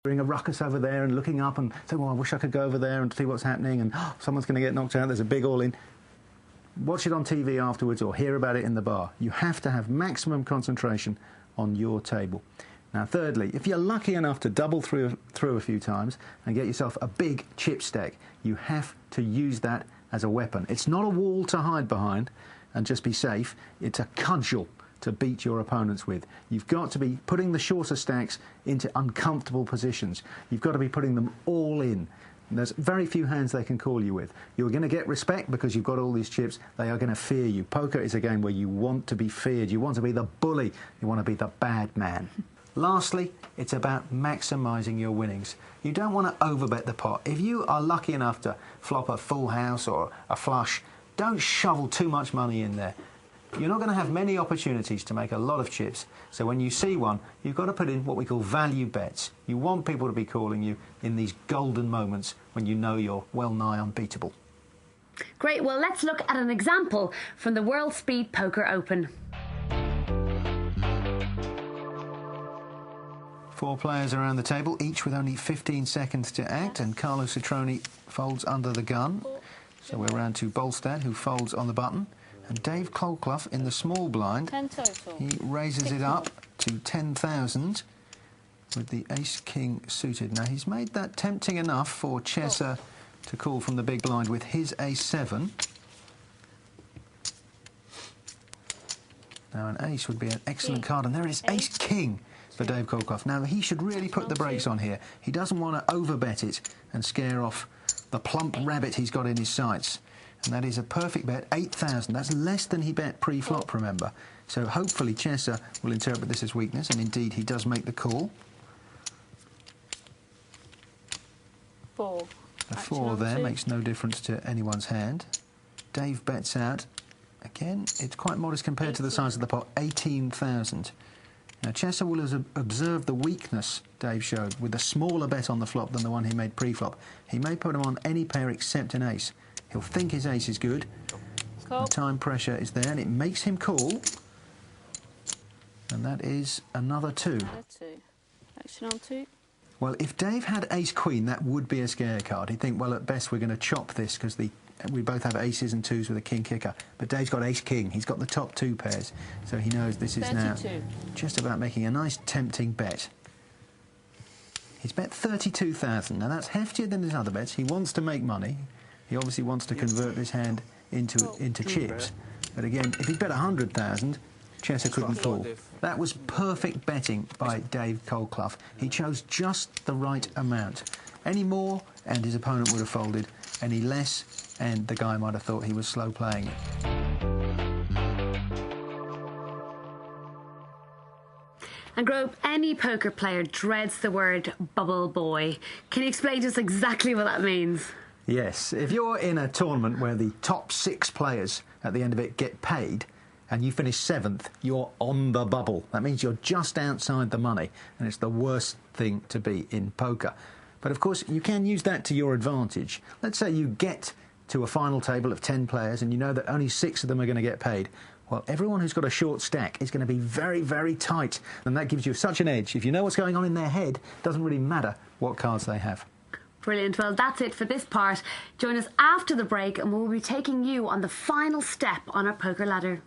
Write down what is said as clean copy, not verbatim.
a ruckus over there and looking up and saying, well, I wish I could go over there and see what's happening, and someone's going to get knocked out, there's a big all-in. Watch it on TV afterwards or hear about it in the bar. You have to have maximum concentration on your table. Now, thirdly, if you're lucky enough to double through a few times and get yourself a big chip stack, you have to use that as a weapon. It's not a wall to hide behind and just be safe. It's a cudgel to beat your opponents with. You've got to be putting the shorter stacks into uncomfortable positions. You've got to be putting them all in. And there's very few hands they can call you with. You're going to get respect because you've got all these chips. They are going to fear you. Poker is a game where you want to be feared. You want to be the bully. You want to be the bad man. Lastly, it's about maximising your winnings. You don't want to overbet the pot. If you are lucky enough to flop a full house or a flush, don't shovel too much money in there. You're not going to have many opportunities to make a lot of chips, so when you see one, you've got to put in what we call value bets. You want people to be calling you in these golden moments when you know you're well nigh unbeatable. Great, well, let's look at an example from the World Speed Poker Open. 4 players around the table, each with only 15 seconds to act, and Carlo Citroni folds under the gun. So we're round to Bolstad, who folds on the button. And Dave Colclough in the small blind, 10 total. He raises it up to 10,000 with the ace-king suited. Now, he's made that tempting enough for Chesa to call from the big blind with his ace-7. Now, an ace would be an excellent card, and there it is, ace-king for Dave Colclough. Now, he should really put the brakes on here. He doesn't want to overbet it and scare off the plump rabbit he's got in his sights. And that is a perfect bet, 8,000. That's less than he bet pre-flop, remember. So hopefully Chesa will interpret this as weakness, and indeed he does make the call. 4. The 4 there makes no difference to anyone's hand. Dave bets out. Again, it's quite modest compared to the size of the pot, 18,000. Now, Chesa will have observed the weakness Dave showed with a smaller bet on the flop than the one he made pre-flop. He may put him on any pair except an ace. He'll think his ace is good. The time pressure is there, and it makes him call. And that is another 2. Another 2. Action on 2. Well, if Dave had ace-queen, that would be a scare card. He'd think, well, at best we're going to chop this because we both have aces and 2s with a king kicker. But Dave's got ace-king. He's got the top 2 pairs. So he knows this is 32. Now just about making a nice tempting bet. He's bet 32,000. Now, that's heftier than his other bets. He wants to make money. He obviously wants to convert this hand into chips. But again, if he'd bet 100,000, Chesa couldn't fall. That was perfect betting by Dave Colclough. He chose just the right amount. Any more, and his opponent would have folded. Any less, and the guy might have thought he was slow playing it. And Grope, any poker player dreads the word bubble boy. Can you explain just exactly what that means? Yes, if you're in a tournament where the top 6 players at the end of it get paid and you finish 7th, you're on the bubble. That means you're just outside the money, and it's the worst thing to be in poker. But of course, you can use that to your advantage. Let's say you get to a final table of 10 players and you know that only 6 of them are going to get paid. Well, everyone who's got a short stack is going to be very, very tight, and that gives you such an edge. If you know what's going on in their head, it doesn't really matter what cards they have. Brilliant. Well, that's it for this part. Join us after the break and we'll be taking you on the final step on our poker ladder.